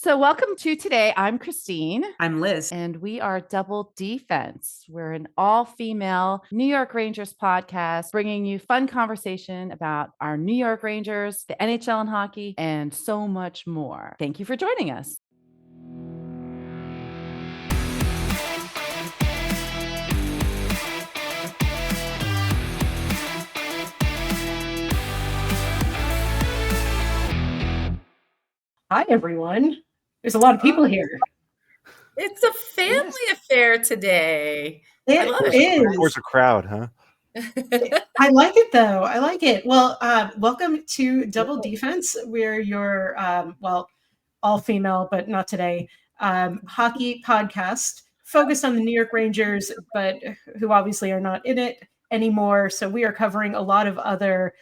So, welcome to today. I'm Christine. I'm Liz. And we are Double D-Fense. We're an all-female New York Rangers podcast, bringing you fun conversation about our New York Rangers, the NHL and hockey, and so much more. Thank you for joining us. Hi, everyone. There's a lot of people here. It's a family affair today. I love it. There's a crowd, huh? I like it, though. I like it. Well, welcome to Double D-Fense. We're your, all female, but not today, hockey podcast focused on the New York Rangers, but who obviously are not in it anymore. So we are covering a lot of other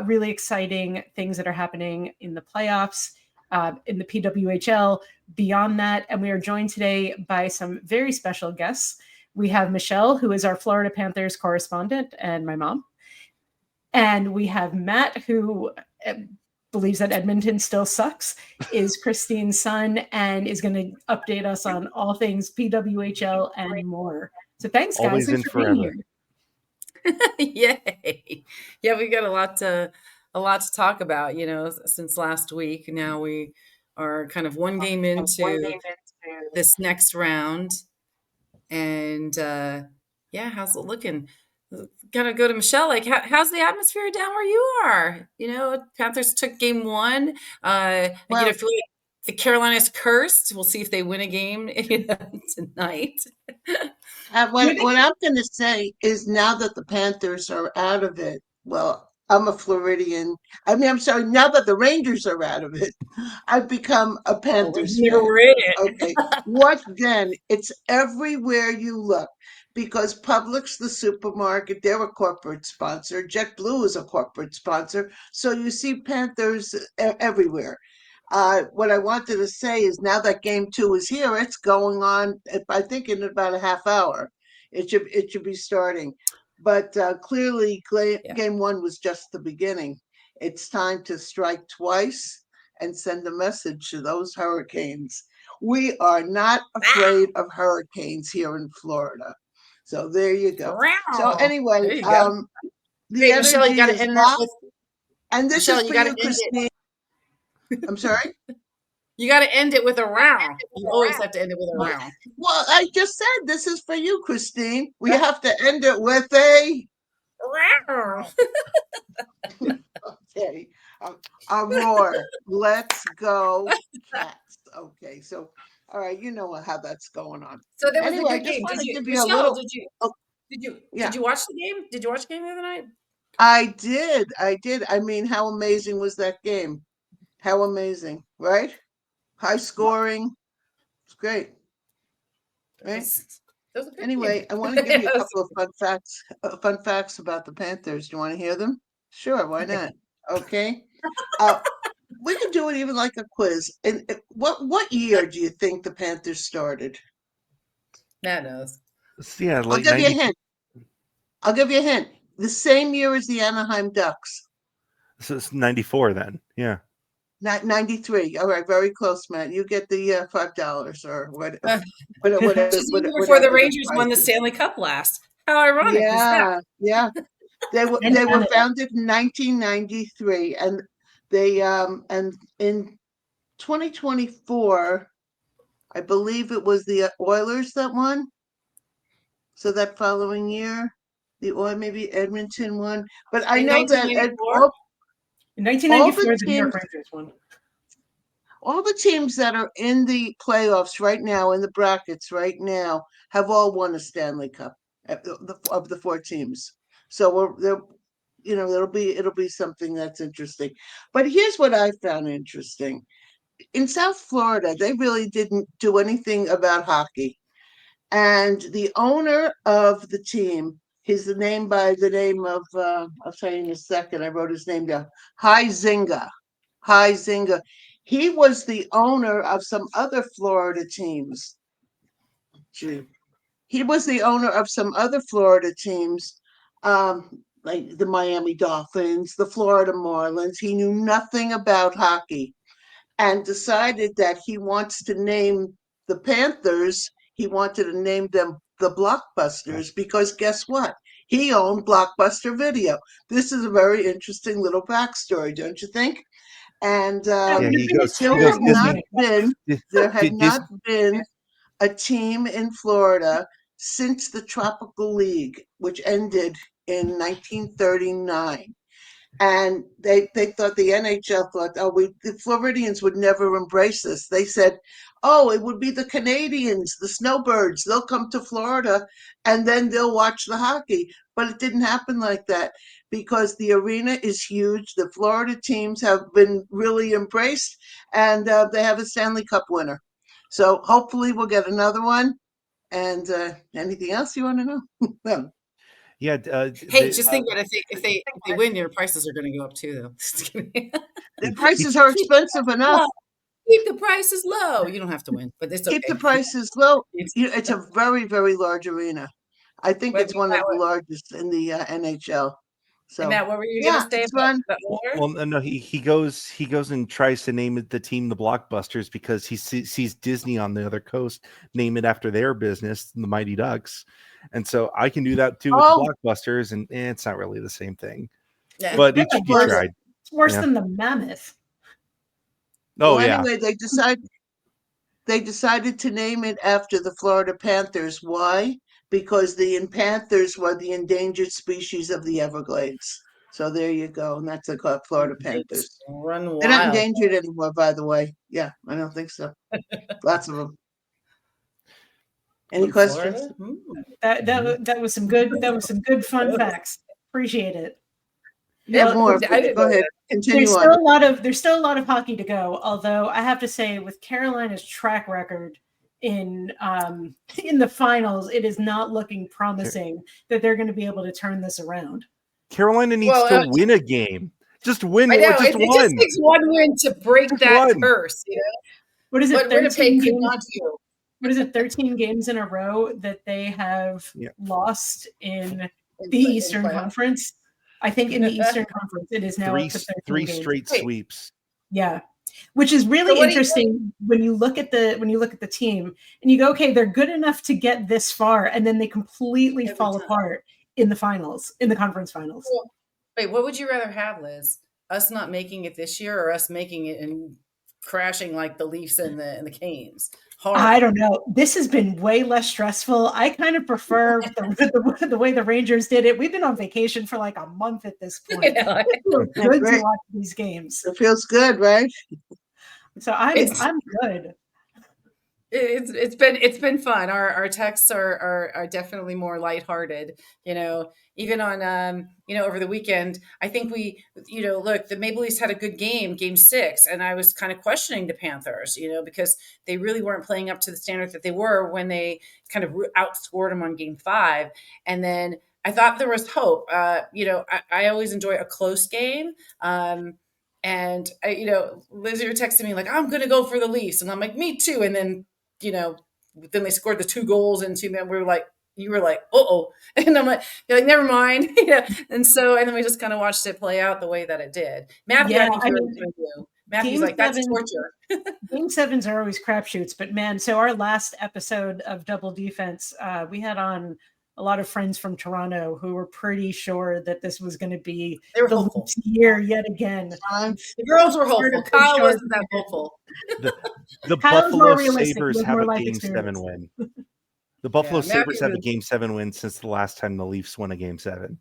really exciting things that are happening in the playoffs, in the PWHL, beyond that. And we are joined today by some very special guests. We have Michele, who is our Florida Panthers correspondent, and my mom. And we have Matt, who believes that Edmonton still sucks, is Christine's son, and is going to update us on all things PWHL and more. So thanks, guys. Always in forever. Yay. Yeah, we got a lot to talk about, since last week. Now we are kind of one game into this next round. And how's it looking? Gotta go to Michele. Like, how's the atmosphere down where you are? Panthers took game one. I feel like the Carolinas cursed. We'll see if they win a game tonight. What I'm going to say is, now that the Panthers are out of it, well, I'm a Floridian. I'm sorry, now that the Rangers are out of it, I've become a Panthers fan. We're in it. Okay. What then? It's everywhere you look, because Publix, the supermarket, they're a corporate sponsor. JetBlue is a corporate sponsor. So you see Panthers everywhere. What I wanted to say is, now that game two is here, it's going on, I think, in about a half hour. It should be starting. But clearly, game one was just the beginning. It's time to strike twice and send a message to those hurricanes. We are not afraid of hurricanes here in Florida. So there you go. Wow. So anyway, Michele, you got to end that with. And this Michele, is for you, Christine. I'm sorry? You got to end it with a round. You always have to end it with a round. Well, I just said this is for you, Christine. We have to end it with a round. Okay. A roar. Let's go, Cats. Okay, so all right, you know how that's going on. So that was a good game. Did you watch the game? Did you watch the game the other night? I did. I mean, how amazing was that game? How amazing, right? High scoring. It's great. Right? Anyway, I want to give you a couple of fun facts about the Panthers. Do you want to hear them? Sure, why not? Okay. We can do it even like a quiz. And what year do you think the Panthers started? Matt knows. Yeah, I'll give you a hint. The same year as the Anaheim Ducks. So it's 94 then. Yeah. 93. All right, very close, Matt. You get the $5 or whatever. Before the Rangers won the Stanley Cup last. How ironic is that? Yeah. They were founded in 1993, and they and in 2024, I believe it was the Oilers that won. So that following year, maybe Edmonton won. But I know that in 1994, the New York Rangers won. All the teams that are in the playoffs right now, in the brackets right now, have all won a Stanley Cup of the four teams. So it'll be something that's interesting. But here's what I found interesting. In South Florida, they really didn't do anything about hockey. And the owner of the team, he's by the name of, I'll tell you in a second, I wrote his name down, Huizenga. He was the owner of some other Florida teams. He was the owner of some other Florida teams, like the Miami Dolphins, the Florida Marlins. He knew nothing about hockey. and decided that he wants to name the Panthers, he wanted to name them the Blockbusters because guess what? He owned Blockbuster Video. This is a very interesting little backstory, don't you think? And That Yeah, would have he been goes there a had not terrible Disney. been there had not Disney. been a team in Florida since the Tropical League, which ended in 1939. And they thought the NHL thought, oh, the Floridians would never embrace this. They said, oh, it would be the Canadians, the snowbirds. They'll come to Florida and then they'll watch the hockey. But it didn't happen like that because the arena is huge. The Florida teams have been really embraced, and they have a Stanley Cup winner. So hopefully we'll get another one. And anything else you want to know? Well, Yeah, Hey, just think that if they win, your prices are going to go up too, though. Just kidding. the prices are expensive enough. Keep the prices low. You don't have to win, but it's Keep the okay. prices low. It's, It's a very, very large arena. I think but it's one of the largest in the NHL. and So, Matt, what were you going yeah, to say it's about fun. the owner? well, no, he goes and tries to name it the team the Blockbusters because he sees Disney on the other coast name it after their business, the Mighty Ducks, and so I can do that too with the Oh, Blockbusters, and it's not really the same thing. Yeah. But It's he worse. tried. It's worse Yeah. than the Mammoth. Oh well, yeah, anyway, they decided to name it after the Florida Panthers. Why? Because the Panthers were the endangered species of the Everglades. So there you go, and that's called Florida It's Panthers. run They're not wild. endangered anymore, by the way. Yeah, I don't think so. Lots of them. Any In questions? Florida? Hmm. That was some good fun facts. Appreciate it. Yeah, Well, more. I But didn't go know ahead. that. Continue on. there's still a lot of hockey to go. Although I have to say, with Carolina's track record in the finals, it is not looking promising that they're going to be able to turn this around. Carolina needs Well, to win a game. Just win. I know Just it just one. takes one win to break Just that one. curse. You know, What is it? but Winnipeg 13 could games. not do. What is it? 13 games in a row that they have Yeah. lost in In the Eastern playoffs. Conference. I think in the Eastern Conference, it is now up to 13 Three games. straight Wait. sweeps. Yeah, which is So really what do you interesting when you look at the team and you go, okay, they're good enough to get this far, and then they completely Every fall time. apart in the finals, in the conference finals. Well, wait, what would you rather have, Liz? Us not making it this year, or us making it and crashing like the Leafs and the Canes? Hard. I don't know. This has been way less stressful. I kind of prefer the way the Rangers did it. We've been on vacation for like a month at this point. You know, It feels Yeah, good great. to watch these games. It feels good, right? So I'm It's- good. it's been fun. Our texts are definitely more lighthearted. You know, even on over the weekend, I think we look, the Maple Leafs had a good game 6, and I was kind of questioning the Panthers, because they really weren't playing up to the standard that they were when they kind of outscored them on game 5, and then I thought there was hope. I always enjoy a close game. And Liz, you're texting me like, I'm going to go for the Leafs. And I'm like, me too. And then, then they scored the 2 goals and 2 men. You were like, uh-oh. And I'm like, you're like, never mind. And then we just kind of watched it play out the way that it did. Matthew, Yeah, I think I you're mean, going to do. Matthew's Game like, that's 7 torture. Game 7s are always crapshoots, but man, so our last episode of Double D-Fense, we had on a lot of friends from Toronto who were pretty sure that this was going to be They were the hopeful. Leafs year yet again. The girls were hopeful. Kyle wasn't that hopeful. The Kyle's Buffalo more realistic. Sabres With have more a life Game experience. 7 win. The Buffalo Yeah, Sabres have a Matthew- Game 7 win since the last time the Leafs won a Game 7.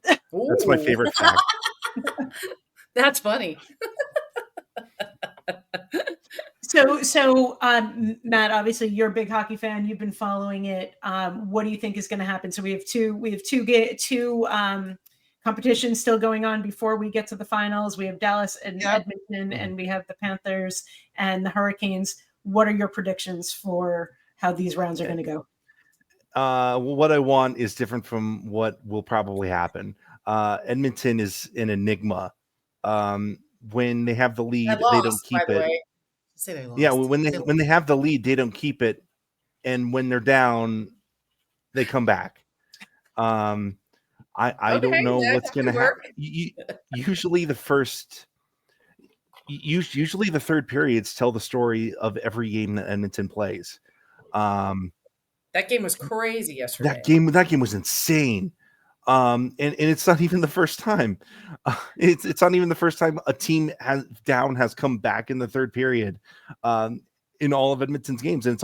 That's my Ooh. favorite fact. That's funny. So, Matt, obviously you're a big hockey fan. You've been following it. What do you think is going to happen? So we have two competitions still going on before we get to the finals. We have Dallas and Yep. Edmonton, and we have the Panthers and the Hurricanes. What are your predictions for how these rounds are going to go? What I want is different from what will probably happen. Edmonton is an enigma. When they have the lead, Lost, they don't keep by the it. way. Say they lost. Yeah, when they have the lead, they don't keep it, and when they're down, they come back. I Okay, don't know that what's going to could happen. work. Usually, the first Usually the third periods tell the story of every game that Edmonton plays. That game was crazy yesterday. That game was insane. And it's not even the first time. It's not even the first time a team has come back in the third period in all of Edmonton's games, and it's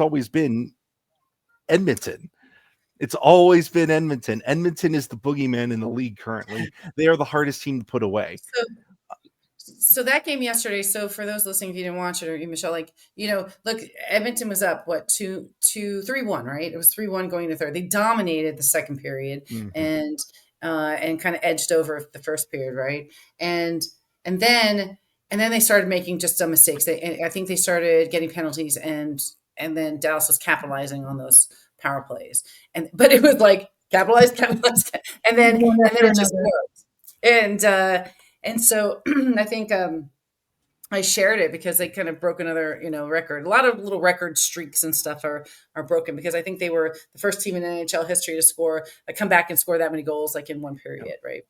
always been Edmonton. It's always been Edmonton. Edmonton is the boogeyman in the league currently. They are the hardest team to put away. So that game yesterday. So for those listening, if you didn't watch it, or Michele, look, Edmonton was up 3-1, right? It was 3-1 going to third. They dominated the second period and kind of edged over the first period, right? And then they started making just some mistakes. I think they started getting penalties, and then Dallas was capitalizing on those power plays. But it was like capitalize, and then it just worked. And so I think I shared it because they kind of broke another, record. A lot of little record streaks and stuff are broken, because I think they were the first team in NHL history to come back and score that many goals like in one period, right?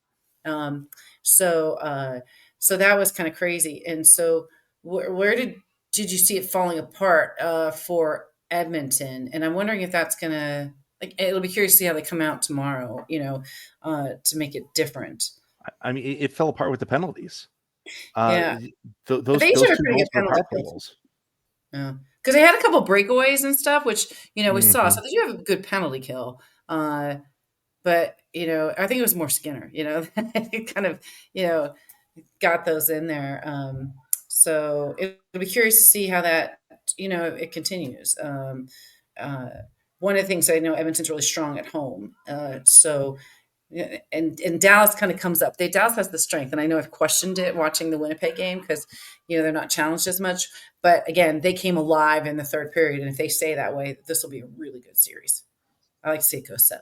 So that was kind of crazy. And so where did you see it falling apart for Edmonton? And I'm wondering if that's gonna, it'll be curious to see how they come out tomorrow, to make it different. I mean, it fell apart with the penalties. Yeah, those they two should goals were power penalty goals. Yeah, because they had a couple breakaways and stuff, which we saw. So they do have a good penalty kill. But I think it was more Skinner. It kind of got those in there. So it'll be curious to see how that it continues. One of the things I know, Edmonton's really strong at home. And Dallas kind of comes up. Dallas has the strength, and I know I've questioned it watching the Winnipeg game because they're not challenged as much. But again, they came alive in the third period, and if they stay that way, this will be a really good series. I like to see it go 7.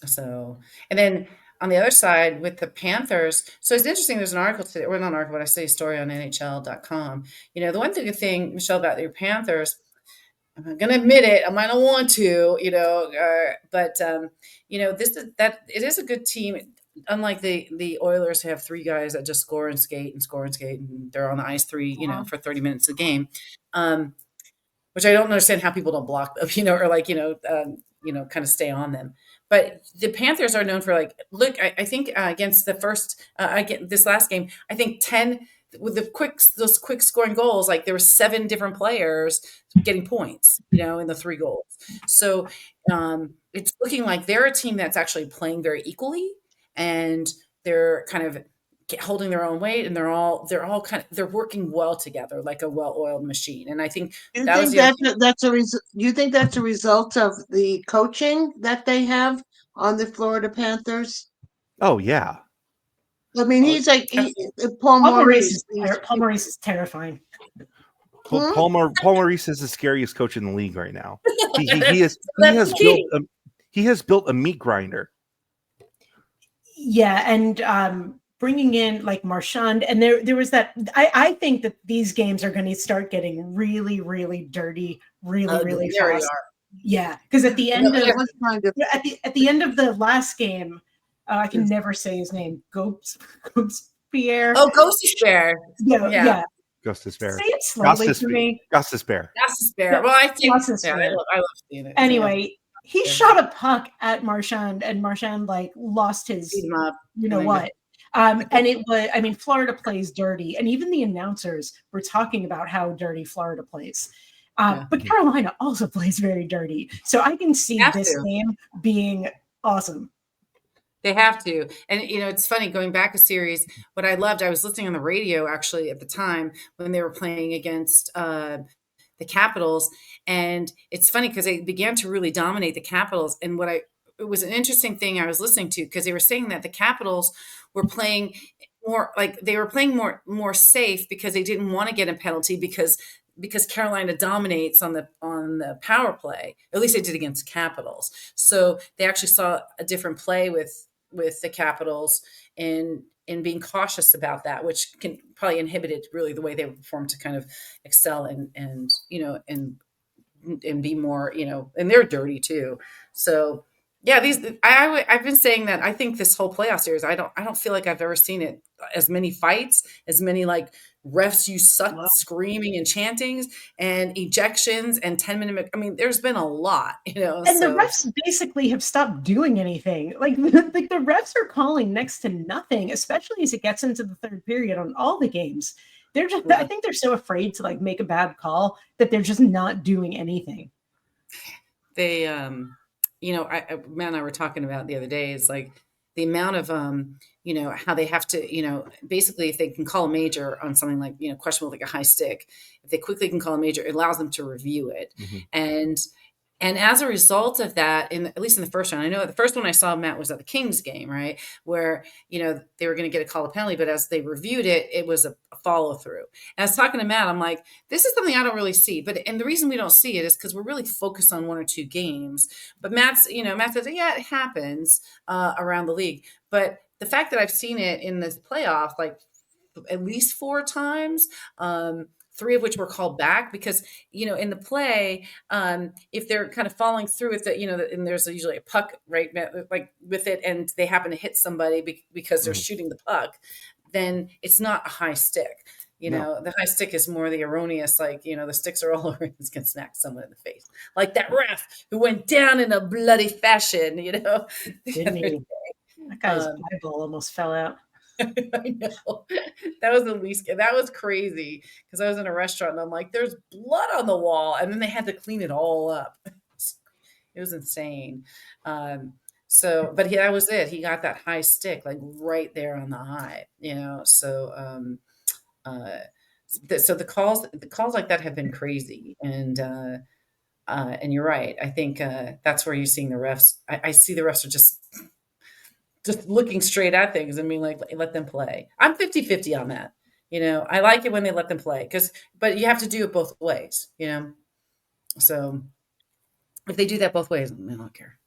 So, and then on the other side with the Panthers, so it's interesting. There's an article today, or not an article, but I say a story on NHL.com. The one good thing, Michele, about your Panthers, I'm not going to admit it. I might not want to, but it is a good team. Unlike the Oilers, who have 3 guys that just score and skate, and they're on the ice for 30 minutes a game, which I don't understand how people don't block them, or kind of stay on them. But the Panthers are known for I think against the first, this last game, I think 10 with those quick scoring goals, there were 7 different players getting points, in the 3 goals. So it's looking like they're a team that's actually playing very equally, and they're kind of holding their own weight, and they're working well together, like a well-oiled machine. And I think you think that's a result of the coaching that they have on the Florida Panthers? Oh yeah. I mean, he's Paul Maurice. Paul Maurice is terrifying. Paul Maurice is the scariest coach in the league right now. He has built a meat grinder. Yeah, and bringing in Marchand, and there was that. I think that these games are going to start getting really, really dirty, really fast. Yeah, because at the end at the end of the last game, I can never say his name. Gobespierre. Oh, Gobespierre. Yeah. Gobespierre. Say it slowly for me. Gobespierre. Well, I think I love seeing it. Anyway, he shot a puck at Marchand, and Marchand lost his what. And it was, Florida plays dirty, and even the announcers were talking about how dirty Florida plays. But Carolina also plays very dirty. So I can see this game being awesome. They have to. And, it's funny, going back a series, what I loved, I was listening on the radio actually at the time when they were playing against the Capitals. And it's funny because they began to really dominate the Capitals. And it was an interesting thing I was listening to, because they were saying that the Capitals were playing more safe, because they didn't want to get a penalty because Carolina dominates on the power play. At least they did against Capitals. So they actually saw a different play with the Capitals in being cautious about that, which can probably inhibited really the way they perform to kind of excel and be more, and they're dirty too. So Yeah, I've been saying that I think this whole playoff series, I don't feel like I've ever seen it as many fights, as many like refs you suck Wow. screaming and chantings and ejections and 10-minute. I mean, there's been a lot, And the so refs basically have stopped doing anything. Like the refs are calling next to nothing, especially as it gets into the third period on all the games. They're just I yeah. think they're so afraid to like make a bad call that they're just not doing anything. They Matt and I were talking about the other day is like the amount of how they have to, basically if they can call a major on something like, questionable, like a high stick, if they quickly can call a major, it allows them to review it. Mhm. And as a result of that, at least in the first round, I know the first one I saw, Matt, was at the Kings game, right? Where, they were going to get a call of penalty, but as they reviewed it, it was a follow through. And I was talking to Matt, I'm like, this is something I don't really see. And the reason we don't see it is because we're really focused on one or two games. But Matt says, yeah, it happens around the league. But the fact that I've seen it in this playoff, like at least 4 times, three of which were called back because, in the play, if they're kind of falling through with it, and there's usually a puck right like with it, and they happen to hit somebody because they're Mhm. shooting the puck, then it's not a high stick. No. The high stick is more the erroneous, like, the sticks are all over, it's gonna smack someone in the face. Like that ref who went down in a bloody fashion, the Didn't other he? day. That guy's Um, eyeball almost fell out. I know. That was the least, that was crazy because I was in a restaurant and I'm like, there's blood on the wall. And then they had to clean it all up. It was insane. But that was it. He got that high stick, like right there on the eye, So, uh, so the calls like that have been crazy. And you're right. I think that's where you're seeing the refs. I see the refs are just looking straight at things and being like, let them play. I'm 50-50 on that. I like it when they let them play but you have to do it both ways. So if they do that both ways, I don't care.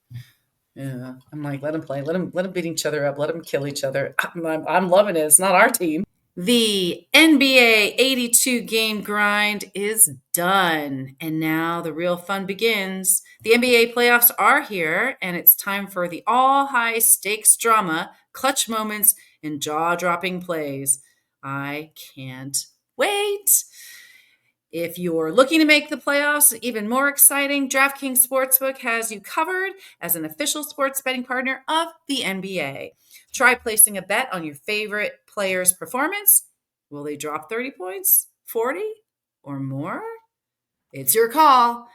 Yeah. I'm like, let them play, let them beat each other up, let them kill each other. I'm loving it. It's not our team. The NBA 82 game grind is done, and now the real fun begins. The NBA playoffs are here, and it's time for the all high stakes drama, clutch moments, and jaw dropping plays. I can't wait. If you're looking to make the playoffs even more exciting, DraftKings Sportsbook has you covered as an official sports betting partner of the NBA. Try placing a bet on your favorite player's performance. Will they drop 30 points, 40, or more? It's your call.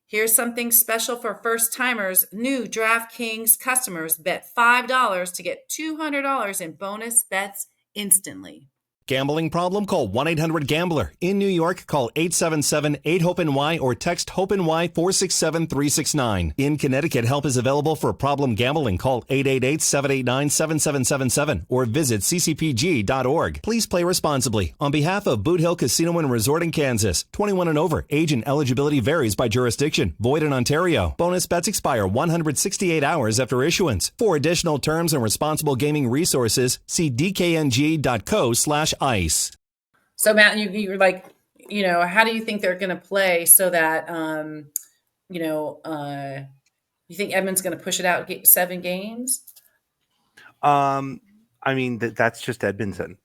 Here's something special for first timers. New DraftKings customers bet $5 to get $200 in bonus bets instantly. Gambling problem? Call 1-800-GAMBLER. In New York, call 877-8-HOPE-NY or text HOPE-NY 467-369. In Connecticut, help is available for problem gambling. Call 888-789-7777 or visit ccpg.org. Please play responsibly. On behalf of Boot Hill Casino and Resort in Kansas, 21 and over. Age and eligibility varies by jurisdiction. Void in Ontario. Bonus bets expire 168 hours after issuance. For additional terms and responsible gaming resources, see dkng.co/ice. So Matt, you were like, how do you think they're going to play so that, you think Edmonds going to push it out 7 games? I mean that's just Edmonton.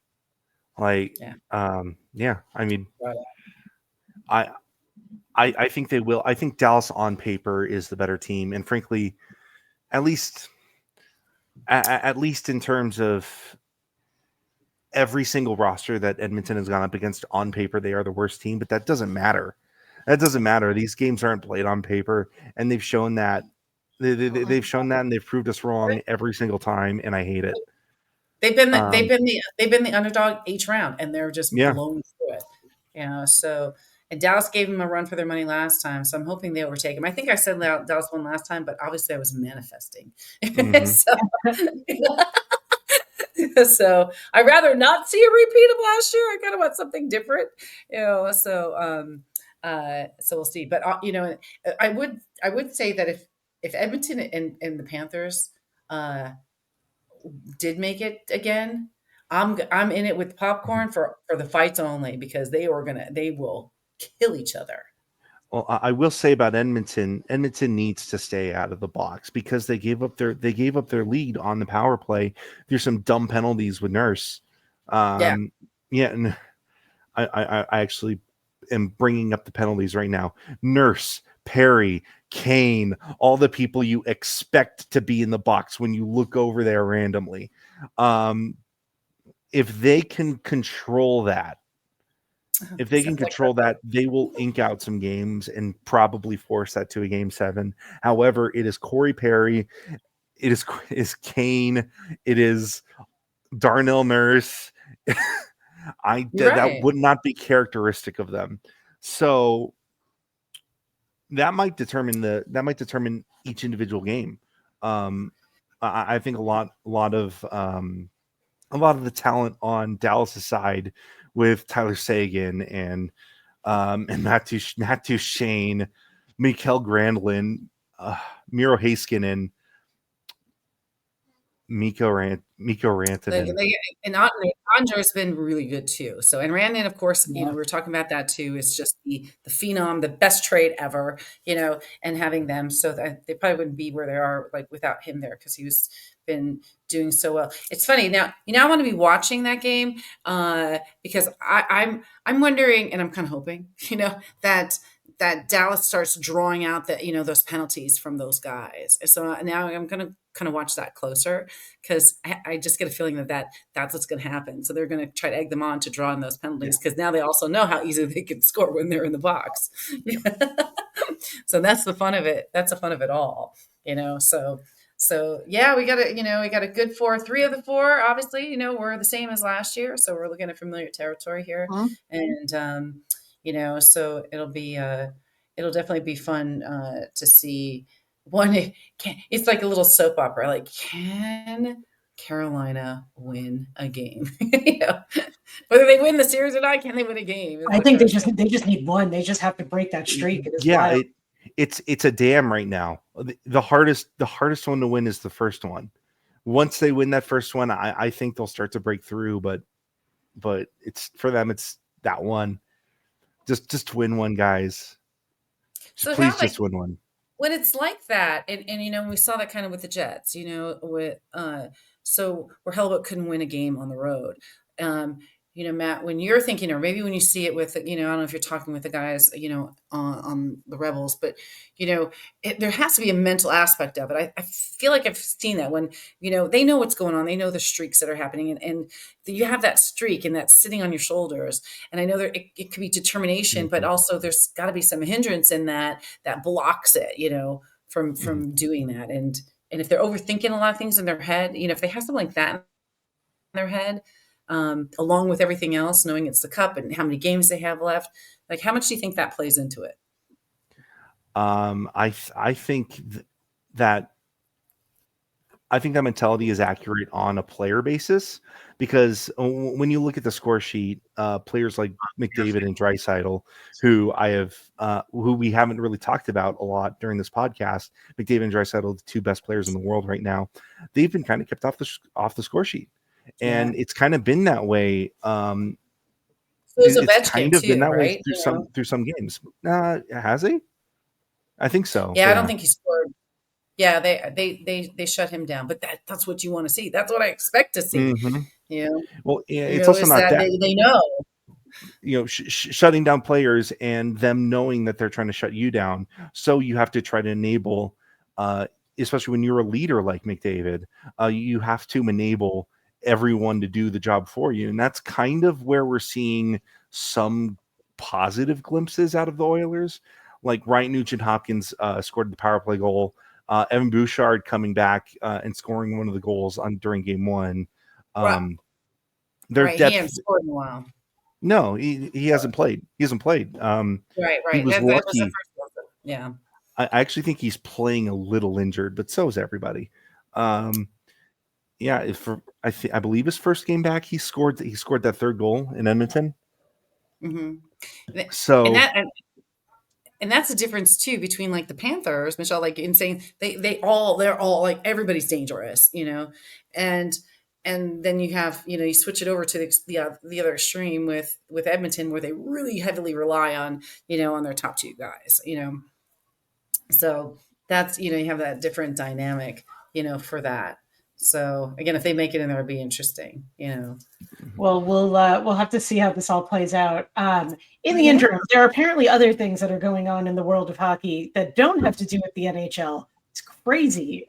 Like, Yeah. yeah. I mean, Right. I think they will. I think Dallas on paper is the better team, and frankly, at least in terms of every single roster that Edmonton has gone up against on paper, they are the worst team, but that doesn't matter. That doesn't matter. These games aren't played on paper, and they've shown that. They've shown that, and they've proved us wrong every single time, and I hate it. They've been the underdog each round, and they're just Yeah. blown through it. So, and Dallas gave them a run for their money last time, so I'm hoping they overtake them. I think I said Dallas won last time, but obviously I was manifesting. So I'd rather not see a repeat of last year. I kind of want something different, So we'll see. But I would say that if Edmonton and the Panthers did make it again, I'm in it with popcorn for the fights only because they will kill each other. Well, I will say about Edmonton. Edmonton needs to stay out of the box because they gave up their lead on the power play. There's some dumb penalties with Nurse. Yeah. Yeah, and I actually am bringing up the penalties right now. Nurse, Perry, Kane, all the people you expect to be in the box when you look over there randomly. If they can control that, they will ink out some games and probably force that to a game 7. However, it is Corey Perry, it is Kane, it is Darnell Nurse. You're That right. would not be characteristic of them. So that might determine each individual game. I think a lot of the talent on Dallas' side with Tyler Sagan and Matthew Shane, Mikael Granlund, Miro Heiskanen, Mikko Rantanen. And Andre's been really good too. So, and Randon, of course, we were talking about that too. Is just the phenom, the best trade ever, and having them, so that they probably wouldn't be where they are like without him there, because he was been doing so well. It's funny now. I want to be watching that game because I'm wondering, and I'm kind of hoping, that Dallas starts drawing out those penalties from those guys. So now I'm going to kind of watch that closer, because I just get a feeling that's what's going to happen. So they're going to try to egg them on to draw in those penalties, because now they also know how easy they can score when they're in the box. So that's the fun of it. That's the fun of it all, So yeah, we got a good 4. 3 of the 4, obviously, we're the same as last year. So we're looking at familiar territory here. And, so it'll definitely be fun to see one. It's like a little soap opera. Like, can Carolina win a game? Whether they win the series or not, can they win a game? I think they just need one. They just have to break that streak. It's a dam right now. The hardest one to win is the first one. Once they win that first one, I think they'll start to break through. But it's for them. It's that one. Just win one, guys. Please just win one. When it's like that, and we saw that kind of with the Jets, with so where Hellebuyck couldn't win a game on the road. Matt, when you're thinking, or maybe when you see it with, I don't know if you're talking with the guys, on the Rebels, but, there has to be a mental aspect of it. I feel like I've seen that when, they know what's going on. They know the streaks that are happening, and you have that streak and that's sitting on your shoulders. And I know it could be determination, but also there's got to be some hindrance in that blocks it, from doing that. And if they're overthinking a lot of things in their head, if they have something like that in their head, along with everything else, knowing it's the Cup and how many games they have left, like, how much do you think that plays into it? I think that mentality is accurate on a player basis, because when you look at the score sheet, players like McDavid and Draisaitl, who we haven't really talked about a lot during this podcast, McDavid and Draisaitl, the 2 best players in the world right now, they've been kind of kept off the score sheet. And it's kind of been that way. It's kind of been that way through some games. Has he? I think so. Yeah, I don't think he scored. Yeah, they shut him down, but that's what you want to see. That's what I expect to see. Well, it's also not that they know. Shutting down players and them knowing that they're trying to shut you down. So you have to try to enable, especially when you're a leader like McDavid, you have to enable everyone to do the job for you. And that's kind of where we're seeing some positive glimpses out of the Oilers. Like Ryan Nugent-Hopkins scored the power play goal. Evan Bouchard coming back and scoring one of the goals during game 1. Their depth, he hasn't scored in a while. No, he hasn't played. He hasn't played. Right. He was lucky. Yeah. I actually think he's playing a little injured, but so is everybody. Yeah, I believe his first game back, he scored that 3rd goal in Edmonton. Mm-hmm. So and that's the difference too between like the Panthers, Michele, like in saying they're all like everybody's dangerous, and and then you have, you switch it over to the other extreme with Edmonton, where they really heavily rely on, on their top two guys. So that's, you have that different dynamic, for that. So again, if they make it in there, it'd be interesting. Well, we'll have to see how this all plays out. In the interim, there are apparently other things that are going on in the world of hockey that don't have to do with the NHL. It's crazy.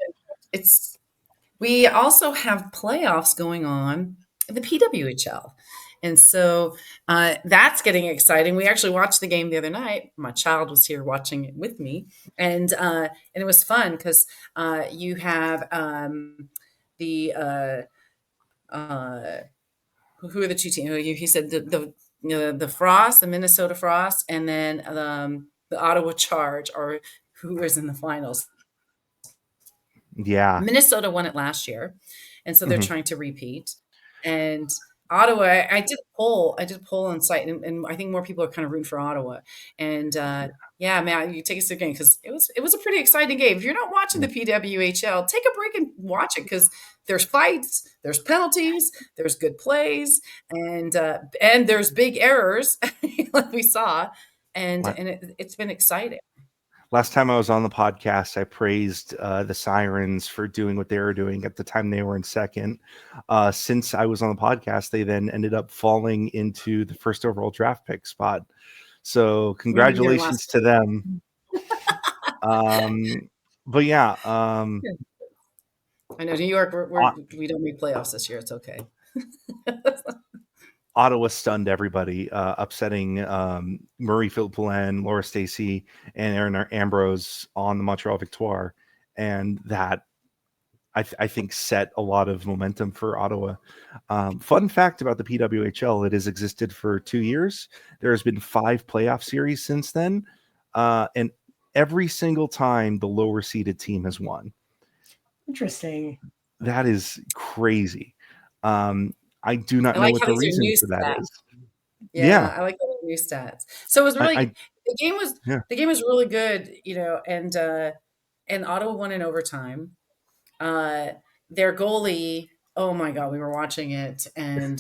We also have playoffs going on in the PWHL. And so that's getting exciting. We actually watched the game the other night. My child was here watching it with me, and it was fun because you have the who are the two teams? He said the Frost, the Minnesota Frost, and then the Ottawa Charge, or who is in the finals. Yeah. Minnesota won it last year, and so they're trying to repeat. And Ottawa, I did a poll on site, and I think more people are kind of rooting for Ottawa. And yeah, man, you take us to the game, because it was a pretty exciting game. If you're not watching the PWHL, take a break and watch it, because there's fights, there's penalties, there's good plays, and there's big errors like we saw, and it's been exciting. Last time I was on the podcast, I praised the Sirens for doing what they were doing at the time they were in second. Since I was on the podcast, they then ended up falling into the first overall draft pick spot. So congratulations to them. But yeah. I know New York, we don't make playoffs this year. It's okay. Ottawa stunned everybody, upsetting Marie Philippe-Poulin, Laura Stacey, and Erin Ambrose on the Montreal Victoire. And that, I think, set a lot of momentum for Ottawa. Fun fact about the PWHL, it has existed for 2 years. There has been 5 playoff series since then. And every single time the lower seeded team has won. Interesting. That is crazy. I do not know what the reason for that is. Yeah, I like the new stats. So it was really the game was really good, and Ottawa won in overtime. Their goalie, oh my God, we were watching it, and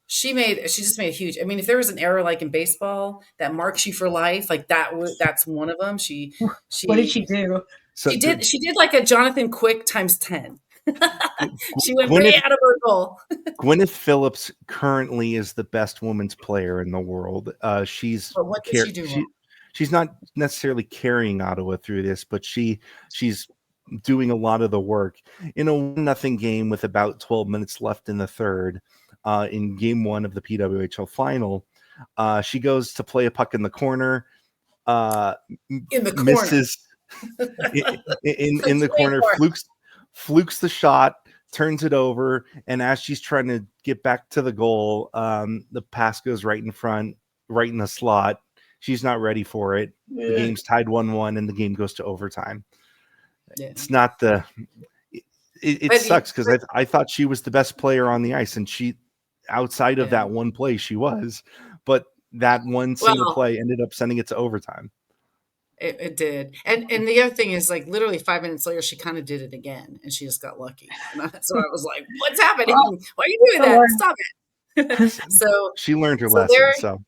she just made a huge. I mean, if there was an error like in baseball that marks you for life, like that's one of them. She what did she do? She did like a Jonathan Quick times 10. She went way out of her goal. Gwyneth Phillips currently is the best women's player in the world. What did she do? She's not necessarily carrying Ottawa through this, but she's doing a lot of the work. In a 1-0 game with about 12 minutes left in the third, in game 1 of the PWHL final, she goes to play a puck in the corner. Misses in the corner, flukes the shot, turns it over, and as she's trying to get back to the goal, the pass goes right in front, right in the slot. She's not ready for it. Yeah. The game's tied 1-1, and the game goes to overtime. Yeah. It's not the. It sucks, because I thought she was the best player on the ice, and she, outside of that one play, she was. But that one single play ended up sending it to overtime. It did. And the other thing is, like, literally 5 minutes later, she kind of did it again, and she just got lucky. And so I was like, what's happening? Why are you doing that? Stop it. So she learned her lesson.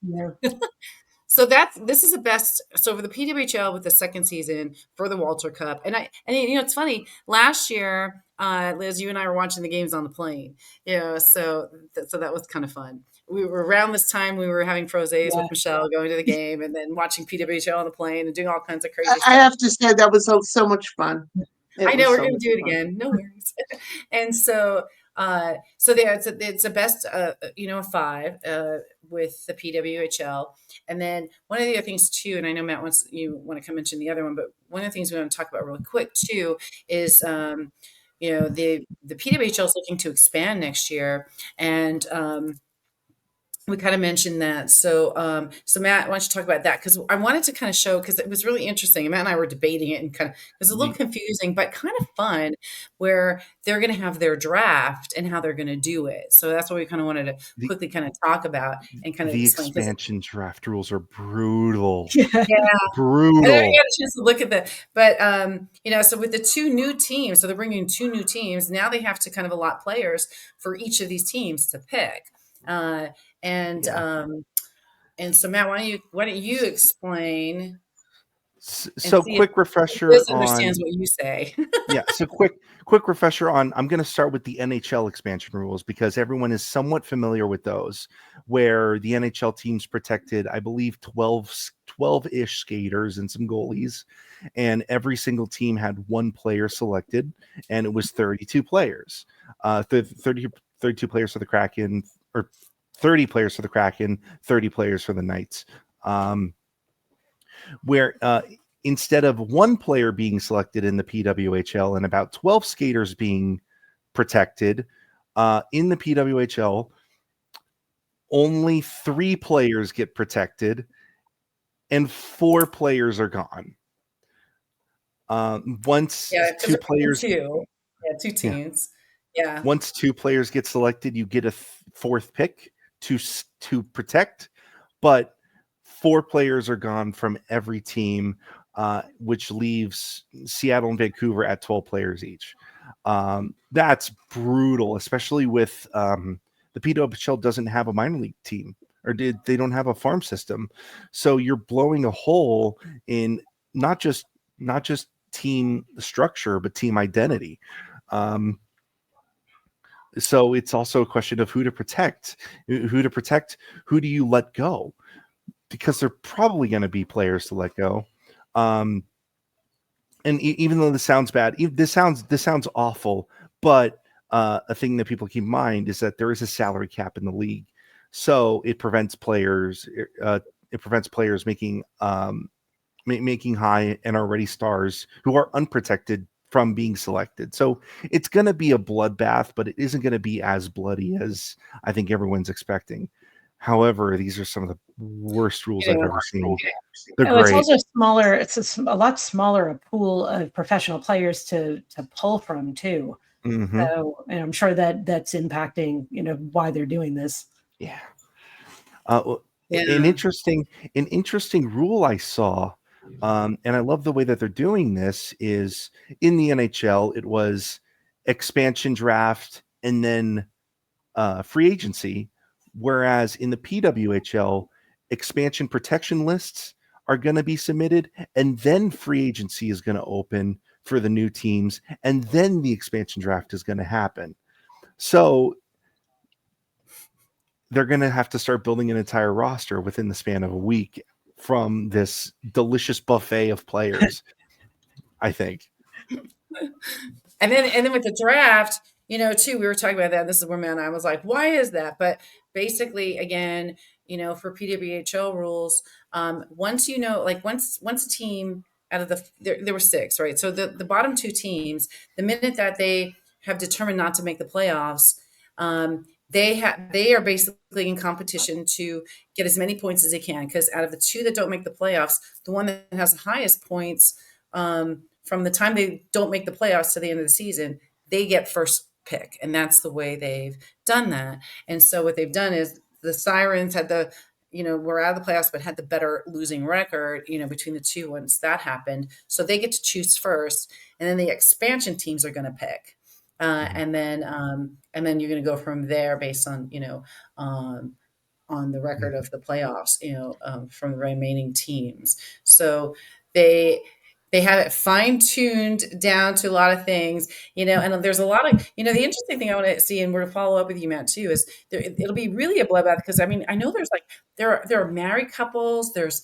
So this is the best. So for the PWHL with the second season for the Walter Cup, and it's funny. Last year, Liz, you and I were watching the games on the plane. So that was kind of fun. We were around this time. We were having frosés with Michele, going to the game, and then watching PWHL on the plane and doing all kinds of crazy stuff. I have to say that was so much fun. I know, we're going to do it again. No worries. And so it's the best, 5 with the PWHL. And then one of the other things too, and I know Matt want to come mention the other one, but one of the things we want to talk about really quick too is, the PWHL is looking to expand next year, and we kind of mentioned that. So, so Matt, why don't you talk about that? Because I wanted to kind of show, because it was really interesting. Matt and I were debating it, and kind of, it was a little confusing, but kind of fun, where they're going to have their draft and how they're going to do it. So that's what we kind of wanted to quickly kind of talk about and kind of The explain. expansion draft rules are brutal. Yeah. Yeah. Brutal. I didn't get a chance to look at that, but so with the 2 new teams, so they're bringing 2 new teams. Now they have to kind of allot players for each of these teams to pick. And so Matt, why don't you explain? So quick refresher Liz on understands what you say. yeah. So quick refresher on. I'm going to start with the NHL expansion rules because everyone is somewhat familiar with those, where the NHL teams protected, I believe, 12-ish skaters and some goalies, and every single team had 1 player selected, and it was 32 players. 32 players for the Kraken, or 30 players for the Kraken, 30 players for the Knights. Where instead of 1 player being selected in the PWHL and about 12 skaters being protected, in the PWHL, only 3 players get protected and 4 players are gone. Once 2 players, 2 teams. Yeah. Once 2 players get selected, you get a 4th pick to protect, but 4 players are gone from every team, which leaves Seattle and Vancouver at 12 players each. That's brutal, especially with the PWHL doesn't have a minor league team, or they don't have a farm system, so you're blowing a hole in not just team structure but team identity. So it's also a question of who to protect, who do you let go, because they're probably going to be players to let go. And even though this sounds bad, this sounds awful, but a thing that people keep in mind is that there is a salary cap in the league, so it prevents players making high and already stars who are unprotected from being selected. So it's going to be a bloodbath, but it isn't going to be as bloody as I think everyone's expecting. However, these are some of the worst rules I've ever seen. They're great. It's also smaller. It's a lot smaller a pool of professional players to pull from too. Mm-hmm. So, and I'm sure that's impacting, why they're doing this. Yeah. An interesting rule I saw, and I love the way that they're doing this, is in the NHL, it was expansion draft and then free agency, whereas in the PWHL, expansion protection lists are going to be submitted, and then free agency is going to open for the new teams, and then the expansion draft is going to happen. So they're going to have to start building an entire roster within the span of a week from this delicious buffet of players, I think. And then with the draft, too, we were talking about that. This is where Matt and I was like, why is that? But basically, again, for PWHL rules, once a team out of there were 6, right? So the bottom 2 teams, the minute that they have determined not to make the playoffs, they are basically in competition to get as many points as they can, because out of the 2 that don't make the playoffs, the one that has the highest points from the time they don't make the playoffs to the end of the season, they get first pick. And that's the way they've done that. And so what they've done is the Sirens had were out of the playoffs, but had the better losing record, between the 2 once that happened. So they get to choose first. And then the expansion teams are going to pick. And then you're going to go from there based on, on the record of the playoffs, from the remaining teams. So they have it fine-tuned down to a lot of things, and there's a lot of, the interesting thing I want to see, and we're going to follow up with you, Matt, too, is it'll be really a bloodbath, because I know there's there are married couples, there's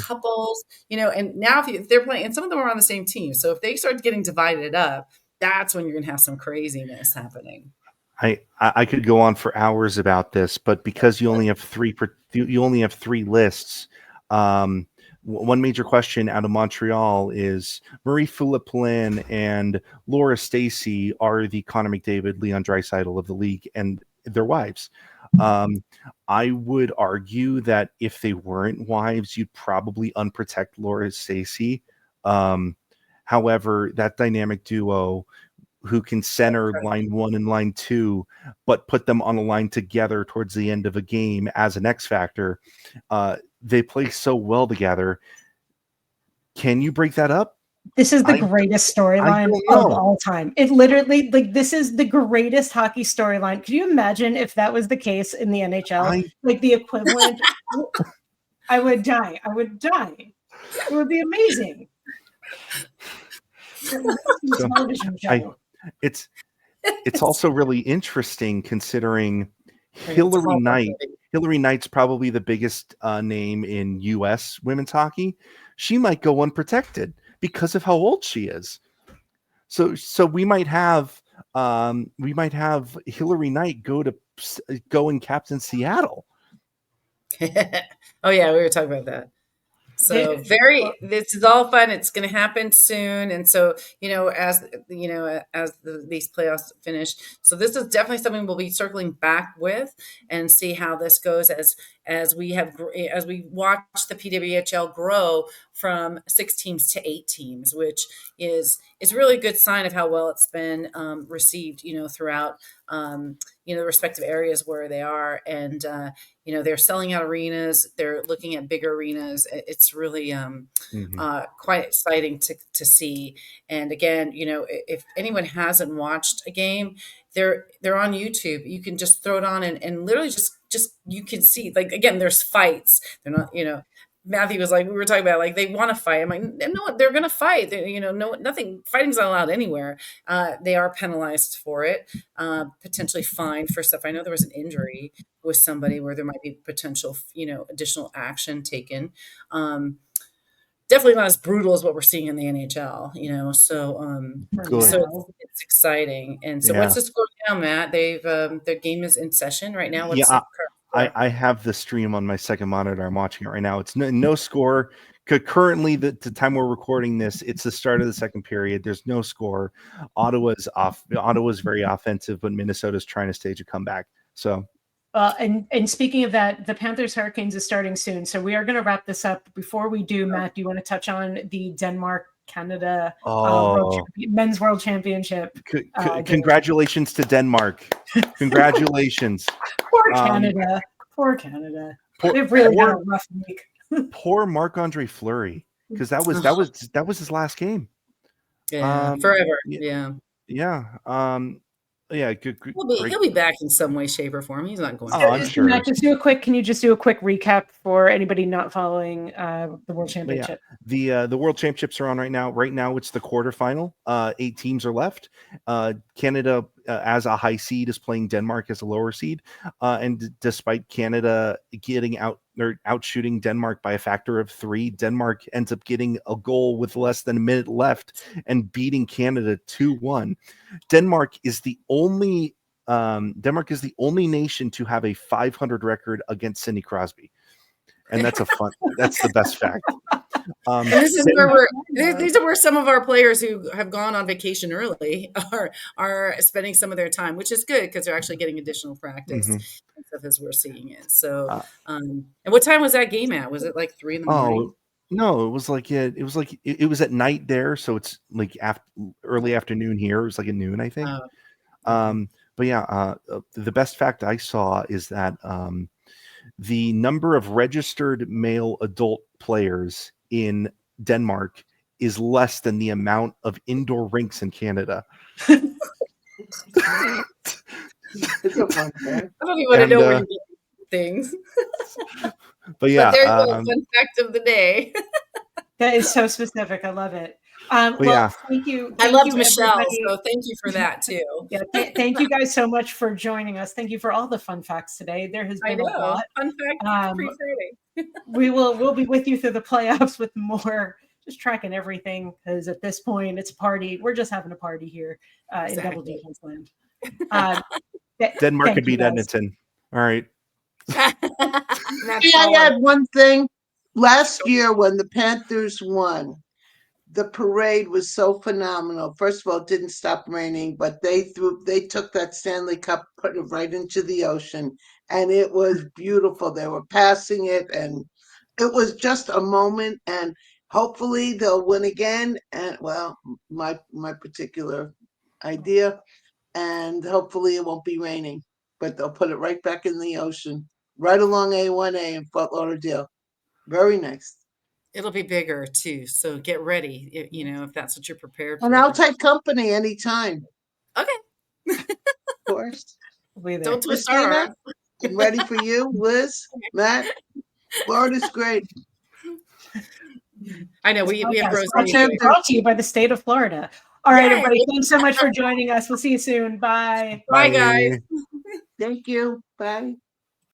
couples, and now if they're playing, and some of them are on the same team. So if they start getting divided up, that's when you're going to have some craziness happening. I could go on for hours about this, but because you only have 3 lists, one major question out of Montreal is Marie-Philippe Poulin and Laura Stacey are the Connor McDavid, Leon Draisaitl of the league, and their wives. I would argue that if they weren't wives, you'd probably unprotect Laura Stacey. However, that dynamic duo who can center line 1 and line 2, but put them on a line together towards the end of a game as an X factor, they play so well together. Can you break that up? This is the greatest storyline of all time. It literally, like, this is the greatest hockey storyline. Could you imagine if that was the case in the NHL? Like the equivalent? I would die. I would die. It would be amazing. Television show. It's also really interesting considering Hillary Knight. Hillary Knight's probably the biggest name in U.S. women's hockey. She might go unprotected because of how old she is. So we might have Hillary Knight go and captain Seattle. Oh yeah, we were talking about that. So this is all fun. It's going to happen soon. And so, as these playoffs finish, so this is definitely something we'll be circling back with and see how this goes as we watch the PWHL grow from 6 teams to 8 teams, which is really a good sign of how well it's been received, throughout, the respective areas where they are. And, they're selling out arenas. They're looking at bigger arenas. It's really quite exciting to see. And again, if anyone hasn't watched a game, they're on YouTube. You can just throw it on and literally just you can see, like, again, there's fights. They're not, Matthew was like, we were talking about, like, they want to fight. I'm like, no, they're going to fight. Nothing, fighting's not allowed anywhere. They are penalized for it, potentially fined for stuff. I know there was an injury with somebody where there might be potential, additional action taken. Definitely not as brutal as what we're seeing in the NHL, so it's exciting. And so what's the score now, Matt? Their game is in session right now. What's I have the stream on my second monitor. I'm watching it right now. It's no score. Currently, the time we're recording this, it's the start of the second period. There's no score. Ottawa's very offensive, but Minnesota's trying to stage a comeback. So, and speaking of that, the Panthers Hurricanes is starting soon. So we are going to wrap this up. Before we do, Matt, do you want to touch on the Denmark Canada men's world championship? Congratulations to Denmark. Congratulations. Poor Canada. Poor Canada. They've really had a rough week. Poor Marc-Andre Fleury, because that was his last game. Yeah, forever. Good. He'll be back in some way, shape, or form. He's not going. I'm sure. Matt, can you just do a quick recap for anybody not following the World Championship? The World Championships are on right now. Right now, it's the quarterfinal. 8 teams are left. Canada, as a high seed, is playing Denmark as a lower seed. And despite Canada getting outshooting Denmark by a factor of 3, Denmark ends up getting a goal with less than a minute left and beating Canada 2-1. Denmark is the only nation to have a 500 record against Sidney Crosby, and that's the best fact. These are where some of our players who have gone on vacation early are spending some of their time, which is good because they're actually getting additional practice and stuff as we're seeing it. So, and what time was that game at? Was it like 3 a.m? No, it was at night there, so it's like early afternoon here. It was like at noon, I think. But yeah, the best fact I saw is that the number of registered male adult players in Denmark is less than the amount of indoor rinks in Canada. It's a fun fact. I don't even want to know where you get things. But yeah, there's a fun fact of the day. That is so specific. I love it. Thank you. I loved Michele, so thank you for that too. Thank you guys so much for joining us. Thank you for all the fun facts today. There has been a lot. Fun fact, pretty exciting. We'll be with you through the playoffs with more, just tracking everything, because at this point it's a party. We're just having a party here in Double D-Fense land. Denmark could beat Edmonton. All right. I add one thing. Last year when the Panthers won, the parade was so phenomenal. First of all, it didn't stop raining, but they took that Stanley Cup, put it right into the ocean, and it was beautiful. They were passing it, and it was just a moment. And hopefully they'll win again. And well, my particular idea, and hopefully it won't be raining, but they'll put it right back in the ocean, right along A1A in Fort Lauderdale. Very nice. It'll be bigger too, so get ready, if that's what you're prepared And for. I'll take company anytime. Okay. Of course. We'll be there. Don't twist our Christina, arm. I'm ready for you. Liz, Matt, Florida's great. I know we have Podcast Rosie. brought to you by the state of Florida. All right, Yay! everybody. Thanks so much for joining us. We'll see you soon. Bye. Bye, guys. Thank you. Bye.